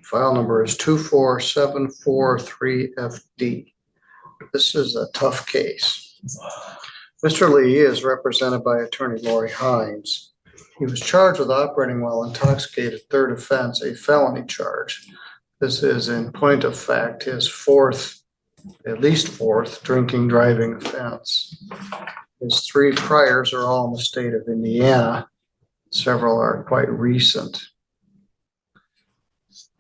File number is 24743FD. This is a tough case. Mr. Lee is represented by attorney Lori Hines. He was charged with operating while intoxicated, third offense, a felony charge. This is, in point of fact, his at least fourth drinking driving offense. His three priors are all in the state of Indiana. Several are quite recent.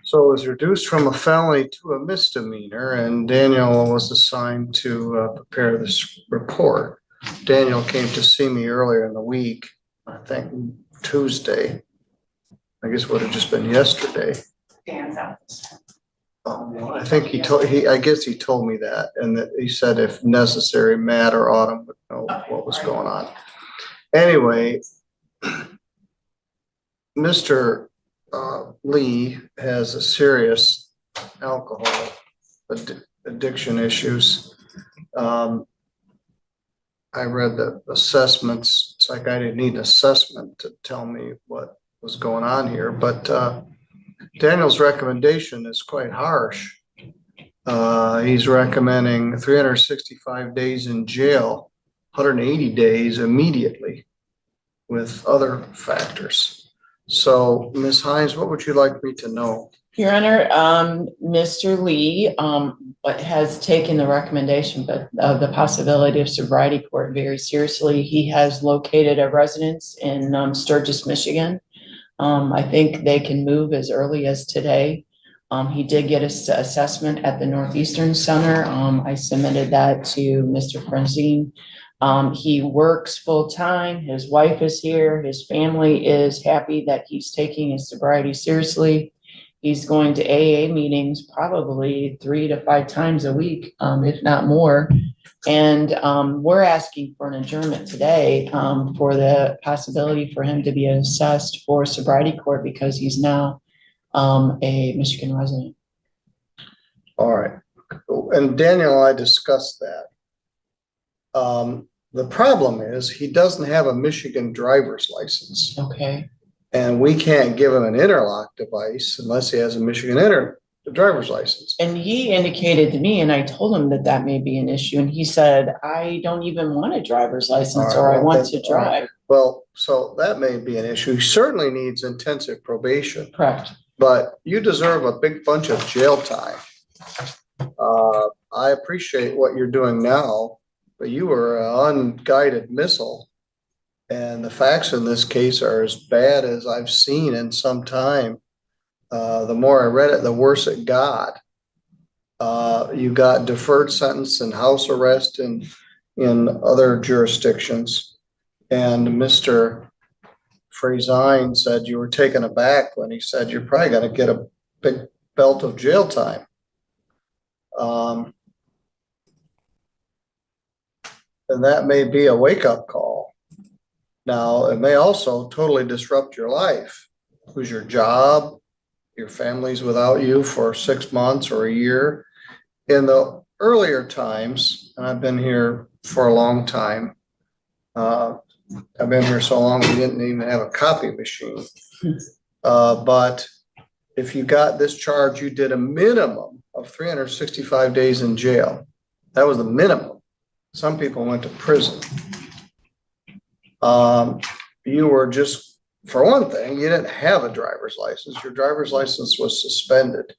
So it was reduced from a felony to a misdemeanor, and Daniel was assigned to prepare this report. Daniel came to see me earlier in the week, I think Tuesday. I guess it would have just been yesterday. Dan's out. I think I guess he told me that, and that he said if necessary, Matt or Autumn would know what was going on. Anyway, Mr. Lee has a serious alcohol addiction issues. I read the assessments. It's like I didn't need an assessment to tell me what was going on here, but Daniel's recommendation is quite harsh. He's recommending 365 days in jail, 180 days immediately with other factors. So, Ms. Hines, what would you like me to know? Your Honor, Mr. Lee has taken the recommendation of the possibility of sobriety court very seriously. He has located a residence in Sturgis, Michigan. I think they can move as early as today. He did get an assessment at the Northeastern Center. I submitted that to Mr. Francine. He works full time. His wife is here. His family is happy that he's taking his sobriety seriously. He's going to AA meetings probably 3 to 5 times a week, if not more. And we're asking for an adjournment today for the possibility for him to be assessed for sobriety court because he's now a Michigan resident. All right. And Daniel and I discussed that. The problem is he doesn't have a Michigan driver's license. Okay. And we can't give him an interlock device unless he has a Michigan driver's license. And he indicated to me, and I told him that that may be an issue. And he said, I don't even want a driver's license or I want to drive. Well, so that may be an issue. He certainly needs intensive probation. Correct. But you deserve a big bunch of jail time. I appreciate what you're doing now, but you were an unguided missile. And the facts in this case are as bad as I've seen in some time. The more I read it, the worse it got. You got deferred sentence and house arrest in other jurisdictions. And Mr. Frazine said you were taken aback when he said you're probably going to get a big belt of jail time. And that may be a wake-up call. Now, it may also totally disrupt your life. Lose your job, your family's without you for 6 months or a year. In the earlier times, and I've been here for a long time, I've been here so long we didn't even have a copy machine. But if you got this charge, you did a minimum of 365 days in jail. That was the minimum. Some people went to prison. You were just, for one thing, you didn't have a driver's license. Your driver's license was suspended.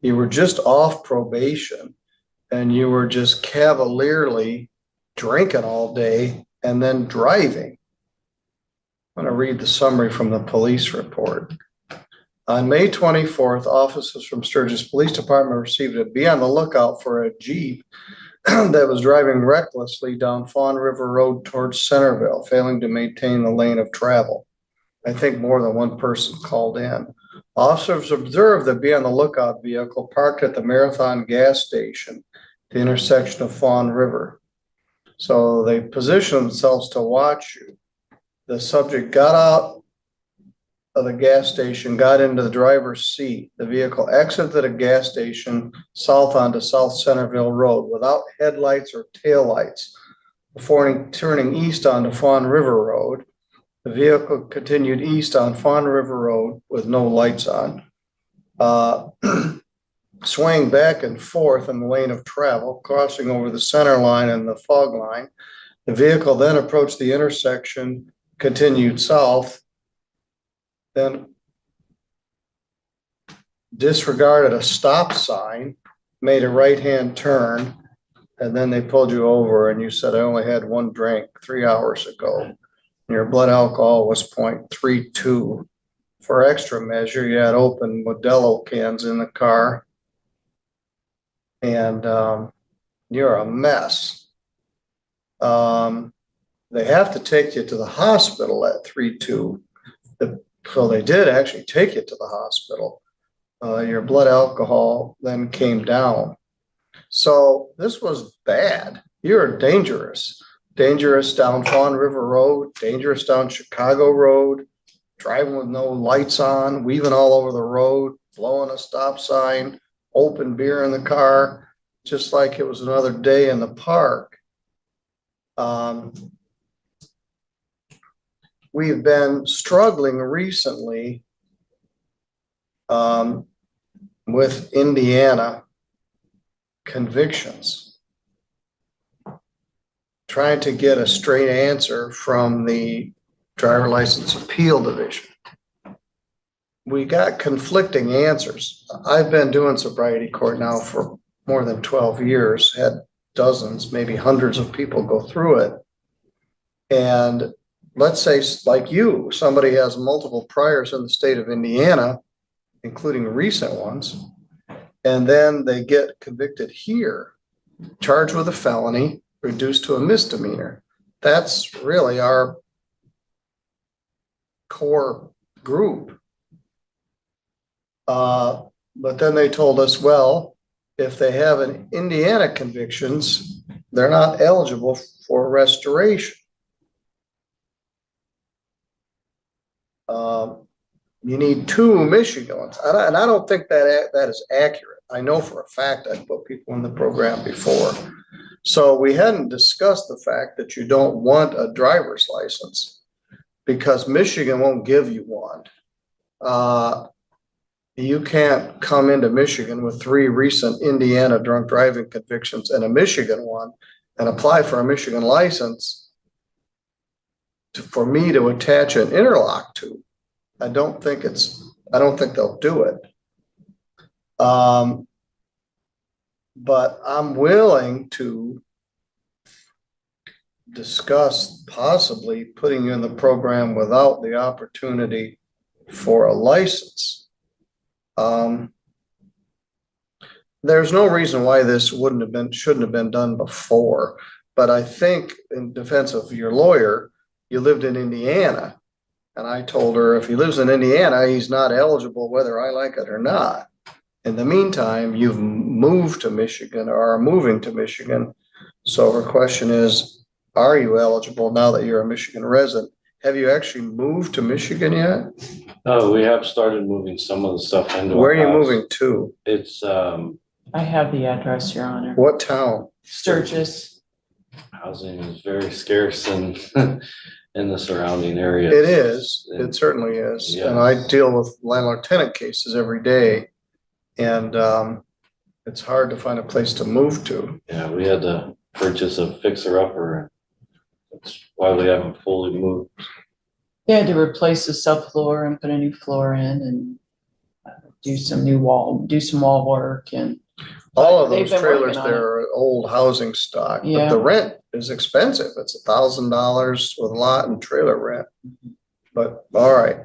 You were just off probation and you were just cavalierly drinking all day and then driving. I'm going to read the summary from the police report. On May 24th, officers from Sturgis Police Department received a be on the lookout for a Jeep that was driving recklessly down Fawn River Road towards Centerville, failing to maintain the lane of travel. I think more than one person called in. Officers observed the be on the lookout vehicle parked at the Marathon gas station, the intersection of Fawn River. So they positioned themselves to watch you. The subject got out of the gas station, got into the driver's seat. The vehicle exited a gas station south onto South Centerville Road without headlights or taillights. Before turning east onto Fawn River Road, the vehicle continued east on Fawn River Road with no lights on. swaying back and forth in the lane of travel, crossing over the center line and the fog line. The vehicle then approached the intersection, continued south, then disregarded a stop sign, made a right-hand turn, and then they pulled you over and you said, I only had one drink 3 hours ago. Your blood alcohol was 0.32. For extra measure, you had open Modelo cans in the car. And you're a mess. They have to take you to the hospital at 3-2. So they did actually take you to the hospital. Your blood alcohol then came down. So this was bad. You're dangerous. Dangerous down Fawn River Road, dangerous down Chicago Road, driving with no lights on, weaving all over the road, blowing a stop sign, open beer in the car, just like it was another day in the park. We've been struggling recently with Indiana convictions, trying to get a straight answer from the Driver License Appeal Division. We got conflicting answers. I've been doing sobriety court now for more than 12 years, had dozens, maybe hundreds of people go through it. And let's say, like you, somebody has multiple priors in the state of Indiana, including recent ones, and then they get convicted here, charged with a felony, reduced to a misdemeanor. That's really our core group. But then they told us, well, if they have an Indiana convictions, they're not eligible for restoration. You need 2 Michigan ones. And I don't think that is accurate. I know for a fact I've put people in the program before. So we hadn't discussed the fact that you don't want a driver's license because Michigan won't give you one. You can't come into Michigan with 3 recent Indiana drunk driving convictions and a Michigan one and apply for a Michigan license for me to attach an interlock to. I don't think they'll do it. But I'm willing to discuss possibly putting you in the program without the opportunity for a license. There's no reason why this shouldn't have been done before. But I think in defense of your lawyer, you lived in Indiana. And I told her if he lives in Indiana, he's not eligible whether I like it or not. In the meantime, you've moved to Michigan or are moving to Michigan. So her question is, are you eligible now that you're a Michigan resident? Have you actually moved to Michigan yet? Oh, we have started moving some of the stuff into Where are you our house. moving to? It's I have the address, Your Honor. What town? Sturgis. housing is very scarce in in the surrounding area. It is. It certainly is. Yes. And I deal with landlord tenant cases every day. And it's hard to find a place to move to. Yeah, we had to purchase a fixer-upper. That's why we haven't fully moved. They had to replace the subfloor and put a new floor in and do some wall work, and All of they've those been trailers working on there are old housing stock, but Yeah. the rent is expensive. It's $1,000 with lot and trailer rent. But all right.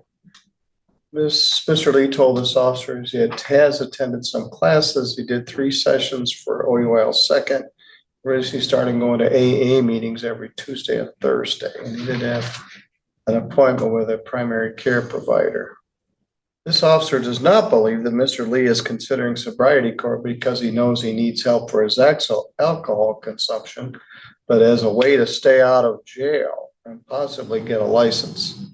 Mr. Lee told us officers he has attended some classes. He did 3 sessions for OUL second. He's starting going to AA meetings every Tuesday and Thursday. And he did have an appointment with a primary care provider. This officer does not believe that Mr. Lee is considering sobriety court because he knows he needs help for his alcohol consumption, but as a way to stay out of jail and possibly get a license.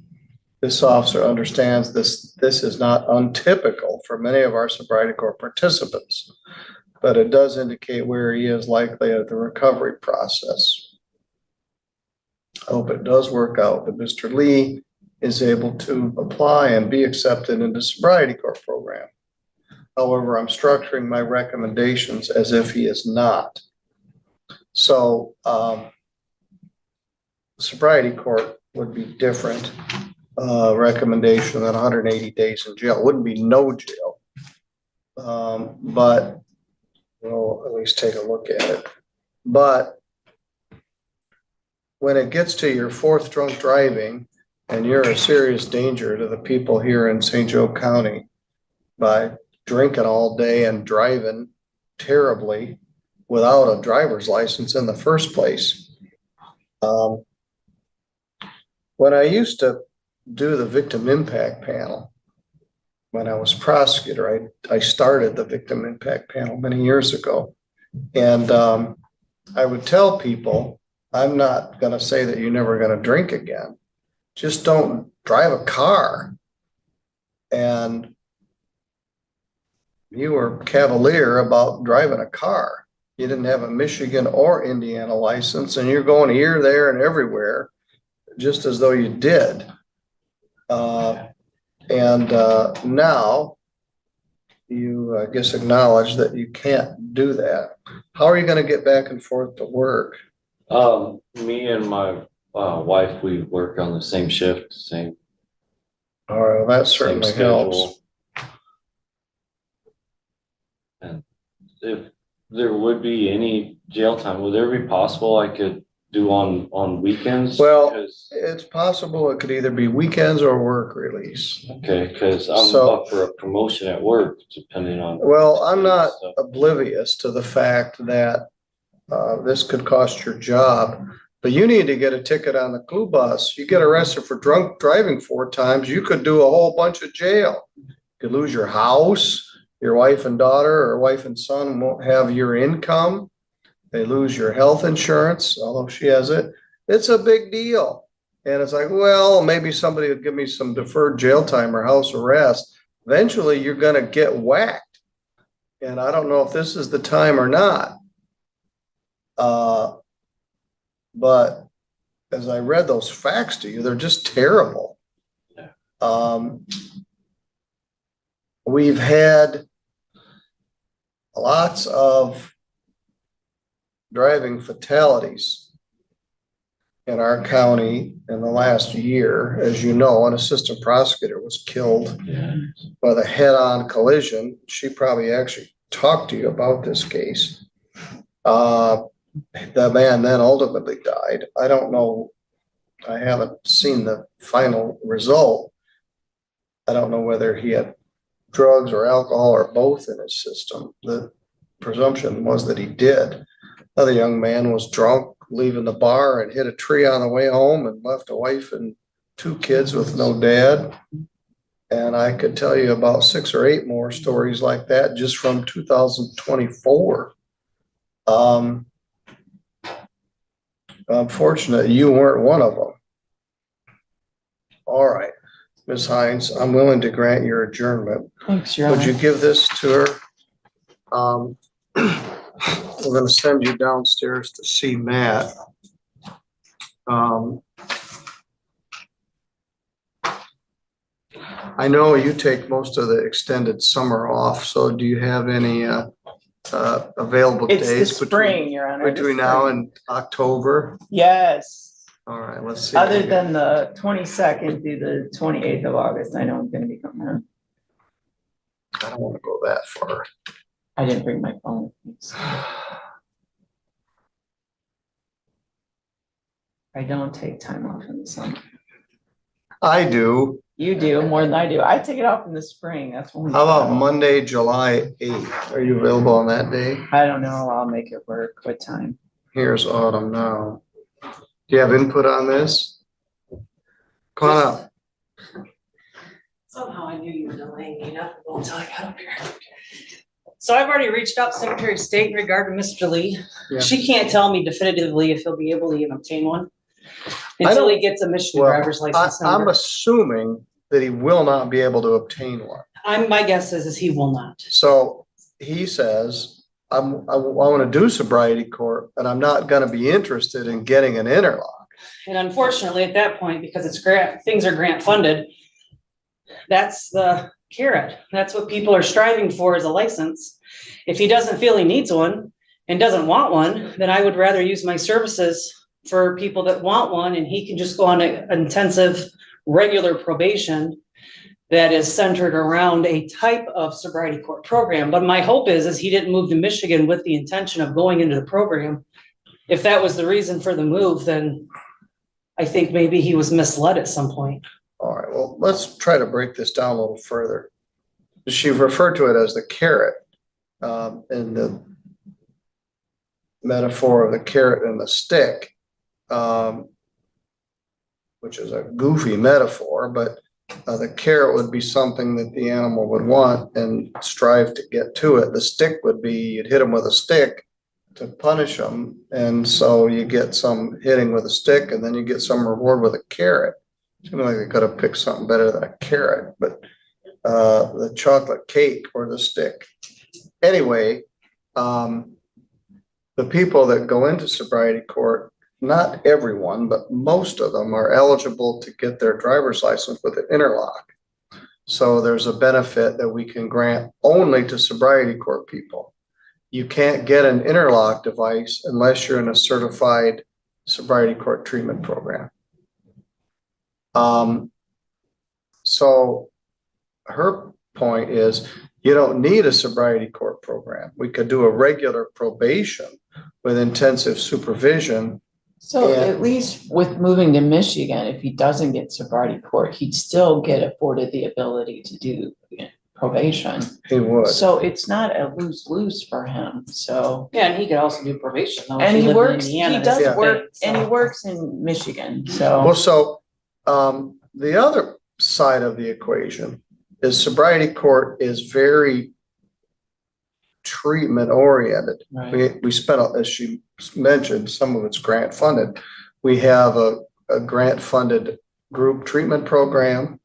This officer understands this is not untypical for many of our sobriety court participants, but it does indicate where he is likely at the recovery process. I hope it does work out that Mr. Lee is able to apply and be accepted into sobriety court program. However, I'm structuring my recommendations as if he is not. So, sobriety court would be different, recommendation than 180 days in jail. It wouldn't be no jail. But we'll at least take a look at it. But when it gets to your fourth drunk driving and you're a serious danger to the people here in St. Joe County by drinking all day and driving terribly without a driver's license in the first place. When I used to do the victim impact panel, when I was prosecutor, I started the victim impact panel many years ago. And I would tell people, I'm not going to say that you're never going to drink again. Just don't drive a car. And you were cavalier about driving a car. You didn't have a Michigan or Indiana license, and you're going here, there, and everywhere, just as though you did. Now you, I guess, acknowledge that you can't do that. How are you going to get back and forth to work? Me and my wife, we work on the same shift, same. All right, that certainly helps. And if there would be any jail time, would there be possible I could do on weekends? Well, because, it's possible it could either be weekends or work release. okay, because I'm up for a promotion at work, depending on. Well, I'm not oblivious to the fact that this could cost your job, but you need to get a ticket on the clue bus. You get arrested for drunk driving 4 times, you could do a whole bunch of jail. You could lose your house. Your wife and daughter or wife and son won't have your income. They lose your health insurance, although she has it. It's a big deal. And it's like, well, maybe somebody would give me some deferred jail time or house arrest. Eventually, you're going to get whacked. And I don't know if this is the time or not. But as I read those facts to you, they're just terrible. We've had lots of driving fatalities in our county in the last year. As you know, an assistant prosecutor was killed by the head-on collision. She probably actually talked to you about this case. The man then ultimately died. I don't know. I haven't seen the final result. I don't know whether he had drugs or alcohol or both in his system. The presumption was that he did. Another young man was drunk, leaving the bar and hit a tree on the way home and left a wife and 2 kids with no dad. And I could tell you about 6 or 8 more stories like that just from 2024. Unfortunately, you weren't one of them. All right. Ms. Hines, I'm willing to grant your adjournment. Thanks, Your Would Honor. you give this to her? We're going to send you downstairs to see Matt. I know you take most of the extended summer off, so do you have any available It's days the spring, Your Honor. between now and October? Yes. All right, let's see. Other than the 22nd through the 28th of August, I know I'm going to be coming home. I don't want to go that far. I didn't bring my phone. I don't take time off in the summer. I do. You do more than I do. I take it off in the spring. That's when. How about Monday, July 8th? Are you available on that day? I don't know. I'll make it work. What time? Here's Autumn now. Do you have input on this? Come on up. Somehow I knew you were delaying me enough until I got up here. So I've already reached out to Secretary of State in regard to Mr. Lee. Yeah. She can't tell me definitively if he'll be able to even obtain one until he gets a Michigan driver's license I'm number. assuming that he will not be able to obtain one. My guess is he will not. So he says, I want to do sobriety court, and I'm not going to be interested in getting an interlock. And unfortunately, at that point, because it's grant, things are grant funded, that's the carrot. That's what people are striving for, is a license. If he doesn't feel he needs one and doesn't want one, then I would rather use my services for people that want one, and he can just go on an intensive, regular probation that is centered around a type of sobriety court program. But my hope is he didn't move to Michigan with the intention of going into the program. If that was the reason for the move, then I think maybe he was misled at some point. All right, well, let's try to break this down a little further. She referred to it as the carrot, in the metaphor of the carrot and the stick, which is a goofy metaphor, but the carrot would be something that the animal would want and strive to get to it. The stick would be, you'd hit them with a stick to punish them. And so you get some hitting with a stick, and then you get some reward with a carrot. Seems like they could have picked something better than a carrot, but the chocolate cake or the stick. Anyway, the people that go into sobriety court, not everyone, but most of them are eligible to get their driver's license with an interlock. So there's a benefit that we can grant only to sobriety court people. You can't get an interlock device unless you're in a certified sobriety court treatment program. So her point is, you don't need a sobriety court program. We could do a regular probation with intensive supervision. So at least with moving to Michigan, if he doesn't get sobriety court, he'd still get afforded the ability to do probation. He would. So it's not a lose-lose for him, so. Yeah, and he could also do probation though. And if he lived in works, Indiana, he does Yeah. work, and he so. works in Michigan, Well, so. so the other side of the equation is sobriety court is very treatment oriented. Right. We spent, as she mentioned, some of it's grant funded. We have a grant funded group treatment program.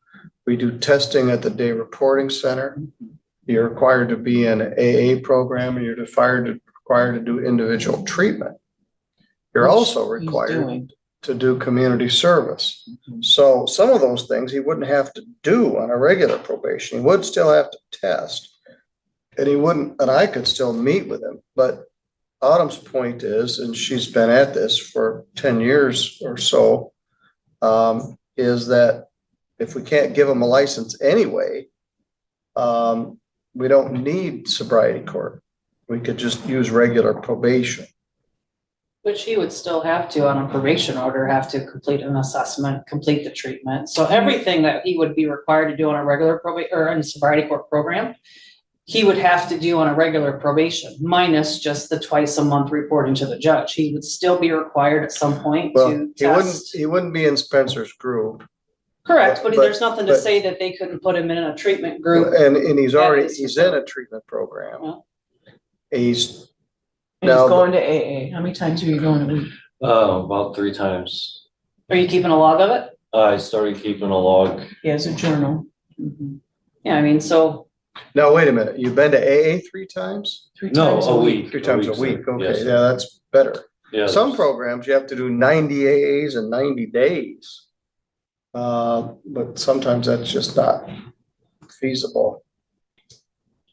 We do testing at the day reporting center. You're required to be in an AA program, and you're required to do individual treatment. You're Which also he's required doing. to do community service. So some of those things he wouldn't have to do on a regular probation. He would still have to test, and he wouldn't, and I could still meet with him. But Autumn's point is, and she's been at this for 10 years or so, is that if we can't give him a license anyway, we don't need sobriety court. We could just use regular probation. Which he would still have to, on a probation order, have to complete an assessment, complete the treatment. So everything that he would be required to do on a regular probation or in a sobriety court program, he would have to do on a regular probation, minus just the twice a month reporting to the judge. He would still be required at some point Well, to he test. wouldn't be in Spencer's group. Correct, but there's nothing to but- say that they couldn't put him in a treatment group. And he's already, is he's in a treatment program. Well. He's, And he's Now, going to AA. How many times are you going a week? About 3 times. Are you keeping a log of it? I started keeping a log. He has a journal. Mhm. Yeah, I mean, so now, wait a minute, you've been to AA 3 times? 3 No, times a week. 3 times a sir. week, Yes, okay, sir. yeah, that's better. Yeah. Some programs, you have to do 90 AAs in 90 days. But sometimes that's just not feasible.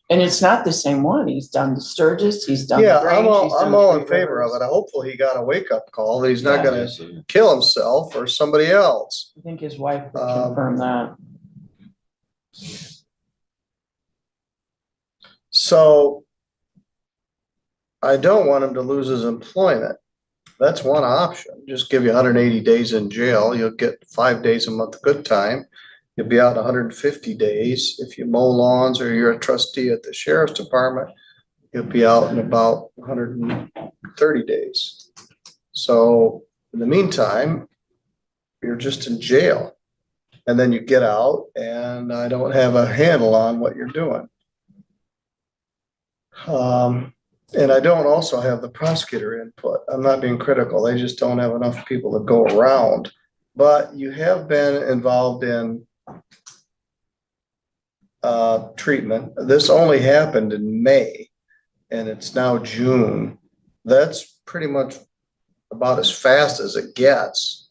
And it's not the same one. He's done the Sturgis, he's done Yeah, the Grange. he's done I'm the all Three in favor of Rivers. it. Hopefully he got a wake-up call that he's not Yeah. gonna Yes, sir. kill himself or somebody else. I think his wife would Um, confirm that. So I don't want him to lose his employment. That's one option. Just give you 180 days in jail. You'll get 5 days a month good time. You'll be out 150 days. If you mow lawns or you're a trustee at the sheriff's department, you'll be out in about 130 days. So in the meantime, you're just in jail. And then you get out and I don't have a handle on what you're doing. And I don't also have the prosecutor input. I'm not being critical. They just don't have enough people to go around. But you have been involved in treatment. This only happened in May and it's now June. That's pretty much about as fast as it gets,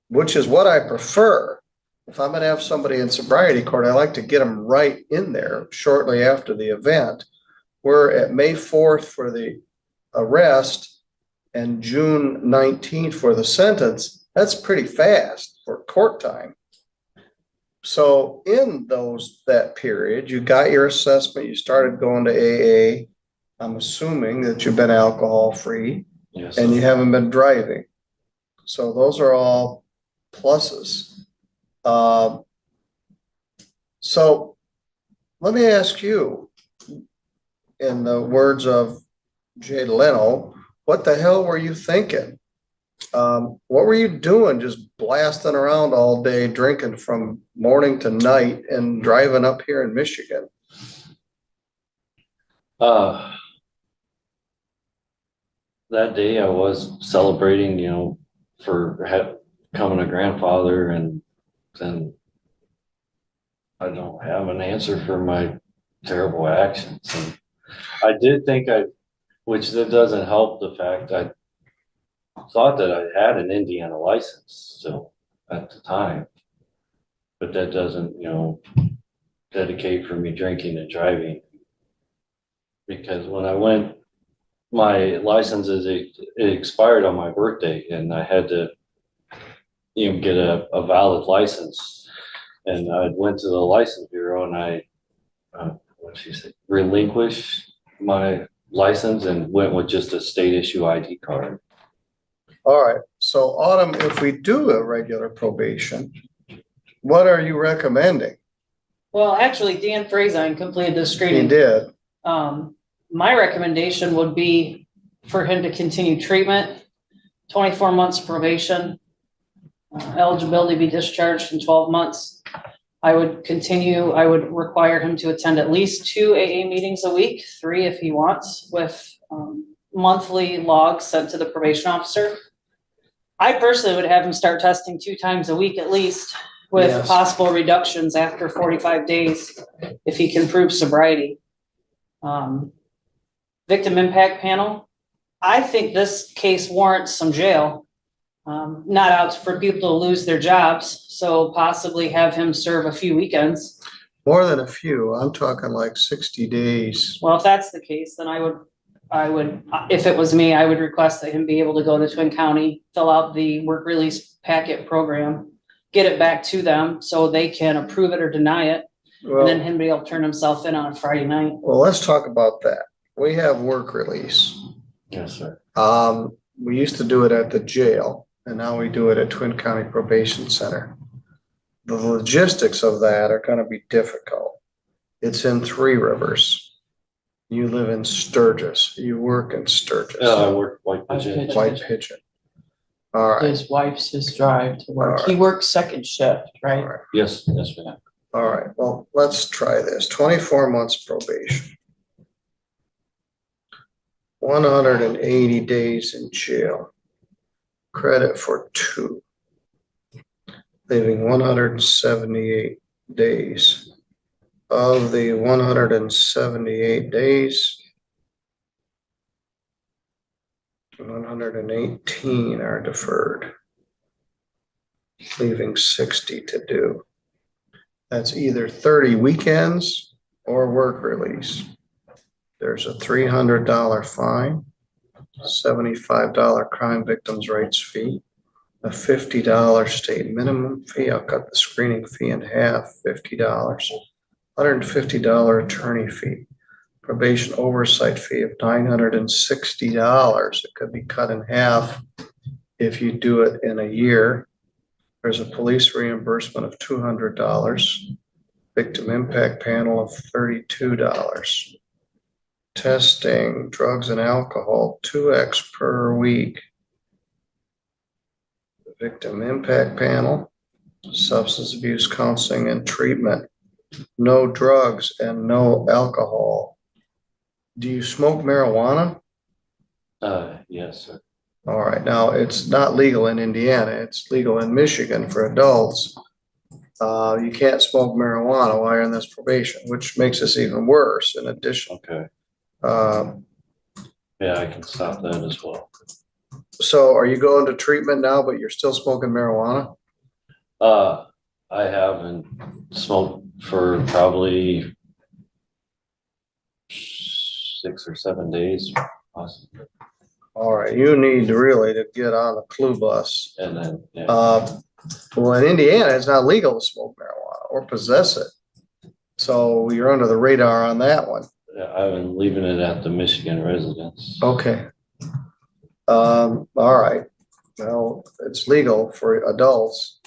which is what I prefer. if I'm gonna have somebody in sobriety court, I like to get them right in there shortly after the event. We're at May 4th for the arrest and June 19th for the sentence. That's pretty fast for court time. So in that period, you got your assessment, you started going to AA. I'm assuming that you've been alcohol free. Yes. And you haven't been driving. So those are all pluses. So let me ask you, in the words of Jay Leno, what the hell were you thinking? What were you doing just blasting around all day, drinking from morning to night and driving up here in Michigan? That day I was celebrating, for becoming a grandfather, and then I don't have an answer for my terrible actions. And I did think which that doesn't help the fact I thought that I had an Indiana license still at the time, but that doesn't, dedicate for me drinking and driving, because when I went, my license it expired on my birthday, and I had to get a valid license. And I went to the license bureau and I relinquished my license and went with just a state issue ID card. All right. So Autumn, if we do a regular probation, what are you recommending? Well, actually, Dan Frazine completed this He screening. did. My recommendation would be for him to continue treatment, 24 months probation, eligibility be discharged in 12 months. I would require him to attend at least 2 AA meetings a week, 3 if he wants, with monthly logs sent to the probation officer. I personally would have him start testing 2 times a week at least, with Yes. possible reductions after 45 days if he can prove sobriety. Victim impact panel. I think this case warrants some jail. Not out for people to lose their jobs, so possibly have him serve a few weekends. More than a few. I'm talking like 60 days. Well, if that's the case, then I would, if it was me, I would request that him be able to go to Twin County, fill out the work release packet program, get it back to them so they can approve it or deny it, and then him be able to turn himself in on a Friday night. Well, let's talk about that. We have work release. Yes, sir. We used to do it at the jail, and now we do it at Twin County Probation Center. The logistics of that are going to be difficult. It's in Three Rivers. You live in Sturgis. You work in Sturgis. I work White Pigeon. White Pigeon. All right. His wife's his drive to work. All right. He works second shift, right? All right. Yes, ma'am. All right. Well, let's try this. 24 months probation. 180 days in jail. Credit for 2. Leaving 178 days. Of the 178 days, 118 are deferred, leaving 60 to do. That's either 30 weekends or work release. There's a $300 fine, $75 crime victims' rights fee, a $50 state minimum fee. I'll cut the screening fee in half, $50, $150 attorney fee, probation oversight fee of $960. It could be cut in half if you do it in a year. There's a police reimbursement of $200, victim impact panel of $32. Testing, drugs and alcohol, 2x per week. Victim impact panel, substance abuse counseling and treatment, no drugs and no alcohol. Do you smoke marijuana? Yes, sir. All right. Now, it's not legal in Indiana. It's legal in Michigan for adults. You can't smoke marijuana while you're in this probation, which makes this even worse in addition. Okay. Um, Yeah, I can stop that as well. So are you going to treatment now, but you're still smoking marijuana? I haven't smoked for probably 6 or 7 days, possibly. All right, you need really to get on the clue bus. And then, yeah, Well, in Indiana, it's not legal to smoke marijuana or possess it. So you're under the radar on that one. I've been leaving it at the Michigan residence. Okay. All right. Well, it's legal for adults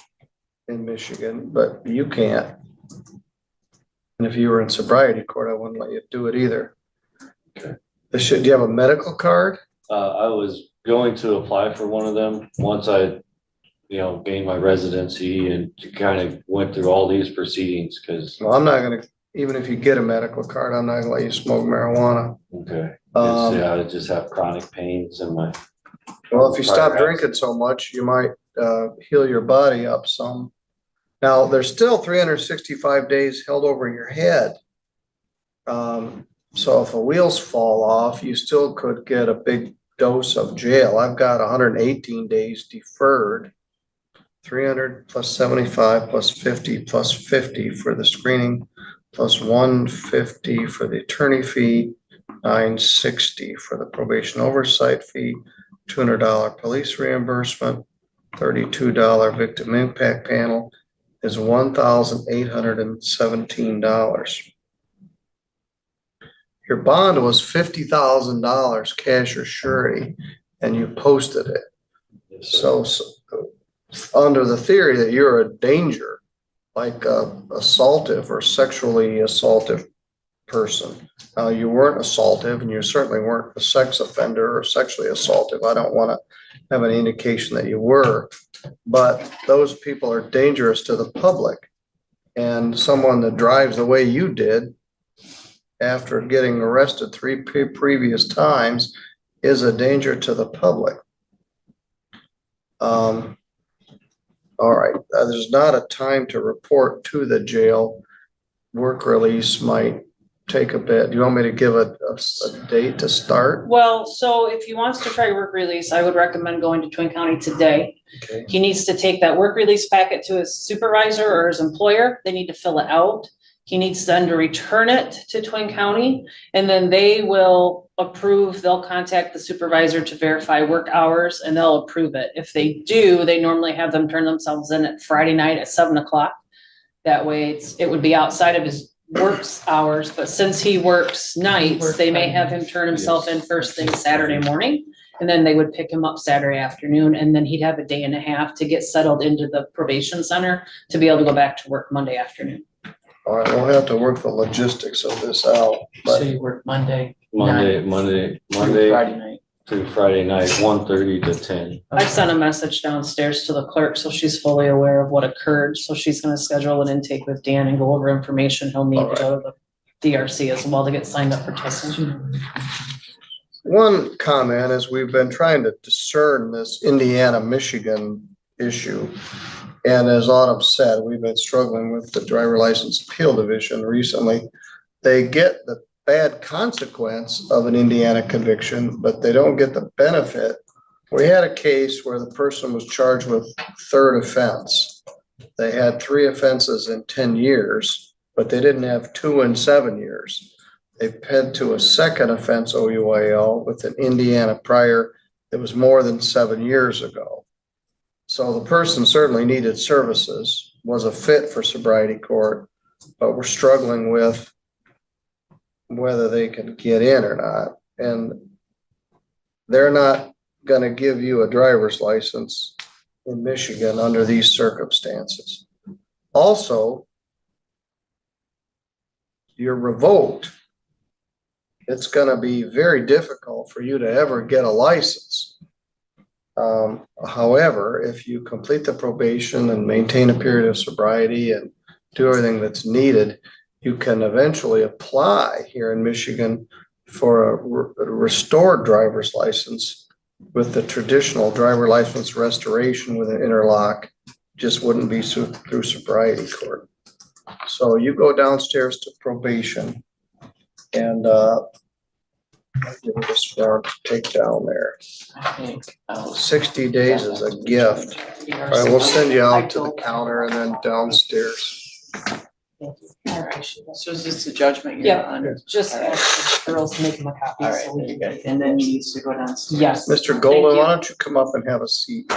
in Michigan, but you can't. And if you were in sobriety court, I wouldn't let you do it either. Okay. Do you have a medical card? I was going to apply for one of them once I, gained my residency and kind of went through all these proceedings because. Well, I'm not gonna, even if you get a medical card, I'm not gonna let you smoke marijuana. Okay. Um, I just have chronic pains in my. Well, if you stop drinking so much, you might heal your body up some. Now, there's still 365 days held over your head. So if the wheels fall off, you still could get a big dose of jail. I've got 118 days deferred. 300 plus 75 plus 50 plus 50 for the screening, plus 150 for the attorney fee, 960 for the probation oversight fee, $200 police reimbursement, $32 victim impact panel is $1,817. Your bond was $50,000 cash or surety, and you posted it. So under the theory that you're a danger, like a assaultive or sexually assaultive person. Now, you weren't assaultive, and you certainly weren't a sex offender or sexually assaultive. I don't want to have any indication that you were, but those people are dangerous to the public. And someone that drives the way you did after getting arrested 3 previous times is a danger to the public. All right, there's not a time to report to the jail. Work release might take a bit. Do you want me to give a date to start? Well, so if he wants to try work release, I would recommend going to Twin County today. Okay. He needs to take that work release packet to his supervisor or his employer. They need to fill it out. He needs then to return it to Twin County, and then they will approve. They'll contact the supervisor to verify work hours, and they'll approve it. If they do, they normally have them turn themselves in at Friday night at 7 o'clock. That way it would be outside of his works hours, but since he works nights, they may have him turn himself in first thing Saturday morning. And then they would pick him up Saturday afternoon, and then he'd have a day and a half to get settled into the probation center to be able to go back to work Monday afternoon. All right, we'll have to work the logistics of this out. So you work Monday Monday Friday night. through Friday night, 1:30 to 10. I sent a message downstairs to the clerk, so she's fully aware of what occurred. So she's gonna schedule an intake with Dan and go over information he'll need to go to the DRC as well to get signed up for testing. One comment is we've been trying to discern this Indiana-Michigan issue. And as Autumn said, we've been struggling with the driver license appeal division recently. They get the bad consequence of an Indiana conviction, but they don't get the benefit. We had a case where the person was charged with third offense. They had 3 offenses in 10 years, but they didn't have 2 in 7 years. They pled to a second offense OUIL with an Indiana prior that was more than 7 years ago. So the person certainly needed services, was a fit for sobriety court, but we're struggling with whether they can get in or not. And they're not going to give you a driver's license in Michigan under these circumstances. Also, you're revoked. It's going to be very difficult for you to ever get a license. However, if you complete the probation and maintain a period of sobriety and do everything that's needed, you can eventually apply here in Michigan for a restored driver's license with the traditional driver license restoration with an interlock. Just wouldn't be through sobriety court. So you go downstairs to probation and Give me this form to take down there. I think. 60 days is a gift. All right, we'll send you out to the counter and then downstairs. All right, so is this the judgment you're Yeah. on? Just ask the girls to make him a copy. All right, so we very can- good. And then he needs to go downstairs. Yes. Mr. Thank Golden, you. why don't you come up and have a seat?